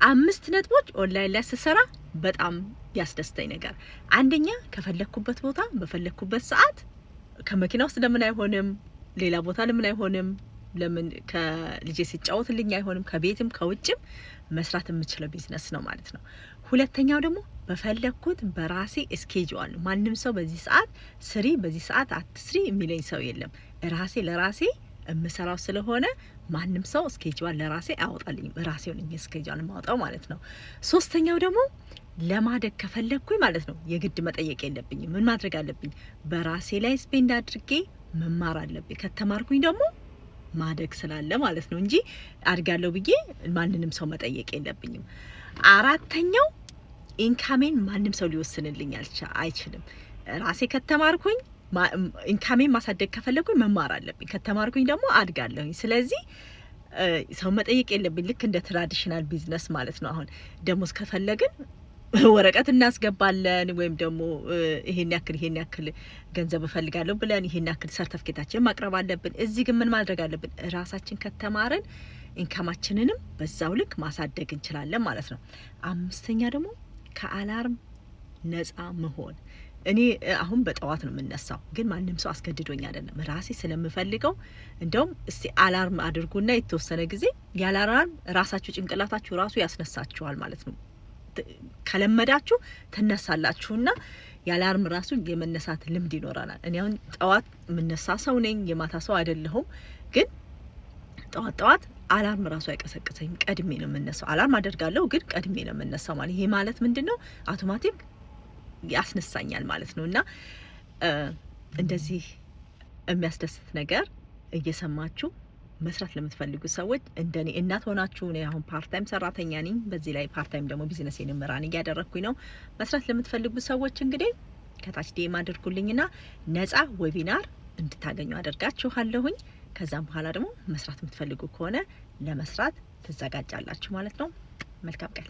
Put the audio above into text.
አምስት ነጥቦች ኦንላይን ላይ ስሰራ በጣም ያስደስተኝ ነገር አንደኛ ከፈለኩበት ቦታ በፈለኩበት ሰዓት ከመኪና ውስጥ ለምን አይሆንም ሌላ ቦታ ለምን አይሆንም ለምን ከልጄ ሲጫወትልኝ አይሆንም ከቤትም ከውጭም መስራት የምችለው ቢዝነስ ነው ማለት ነው። ሁለተኛው ደግሞ በፈለኩት በራሴ ስኬጁል ማንንም ሰው በዚህ ሰዓት ስሪ በዚህ ሰዓት አትስሪ የሚለኝ ሰው የለም። ራሴ ለራሴ እምሰራው ስለሆነ ማንንም ሰው ስኬጁል ለራሴ አወጣልኝ ራሴው ነኝ ስኬጁል ማውጣው ማለት ነው። ሶስተኛው ደግሞ ለማደግ ከፈለኩኝ ማለት ነው የግድ መጠየቅ የለብኝም። ምን ማድረግ አለብኝ? በራሴ ላይ ስፔንድ አድርጌ መማር አለብኝ። ከተማርኩኝ ደግሞ ማደግ ስላለ ማለት ነው እንጂ አድጋለሁ ብዬ ማንንም ሰው መጠየቅ የለብኝም። አራተኛው ኢንካሜን ማንም ሰው ሊወስንልኝ አይችልም። ራሴ ከተማርኩኝ ኢንካሜን ማሳደግ ከፈለኩኝ መማር አለብኝ። ከተማርኩኝ ደግሞ አድጋለሁኝ። ስለዚህ ሰው መጠየቅ የለብኝ። ልክ እንደ ትራዲሽናል ቢዝነስ ማለት ነው። አሁን ደሞዝ ከፈለግን ወረቀት እናስገባለን ወይም ደግሞ ይሄን ያክል ገንዘብ እፈልጋለሁ ብለን ይሄን ያክል ሰርቲፊኬታችን ማቅረብ አለብን። እዚህ ግን ምን ማድረግ አለብን? ራሳችን ከተማረን ኢንካማችንንም በዛው ልክ ማሳደግ እንችላለን ማለት ነው። አምስተኛ ደግሞ ከአላርም ነፃ መሆን። እኔ አሁን በጠዋት ነው የምነሳው፣ ግን ማንም ሰው አስገድዶኝ አይደለም ራሴ ስለምፈልገው። እንደውም እስቲ አላርም አድርጉና የተወሰነ ጊዜ ያላርም ራሳችሁ ጭንቅላታችሁ ራሱ ያስነሳችኋል ማለት ነው። ከለመዳችሁ ተነሳላችሁና ያላርም ራሱ የመነሳት ልምድ ይኖራናል። እኔ አሁን ጠዋት የምነሳ ሰው ነኝ፣ የማታ ሰው አይደለሁም። ግን ጠዋት አላርም ራሱ አይቀሰቅሰኝም። ቀድሜ ነው የምነሳው። አላርም አደርጋለሁ ግን ቀድሜ ነው የምነሳው ማለት ይሄ ማለት ምንድነው? አውቶማቲክ ያስነሳኛል ማለት ነውና እንደዚህ የሚያስደስት ነገር እየሰማችሁ መስራት ለምትፈልጉ ሰዎች እንደኔ እናት ሆናችሁ ነው። አሁን ፓርት ታይም ሰራተኛ ነኝ። በዚህ ላይ ፓርት ታይም ደግሞ ቢዝነሴን መራን እያደረኩኝ ነው። መስራት ለምትፈልጉ ሰዎች እንግዲህ ከታች ዲኤም አድርጉልኝና ነፃ ዌቢናር እንድታገኙ አደርጋችኋለሁኝ። ከዛም በኋላ ደግሞ መስራት የምትፈልጉ ከሆነ ለመስራት ትዘጋጃላችሁ ማለት ነው። መልካም ቀን።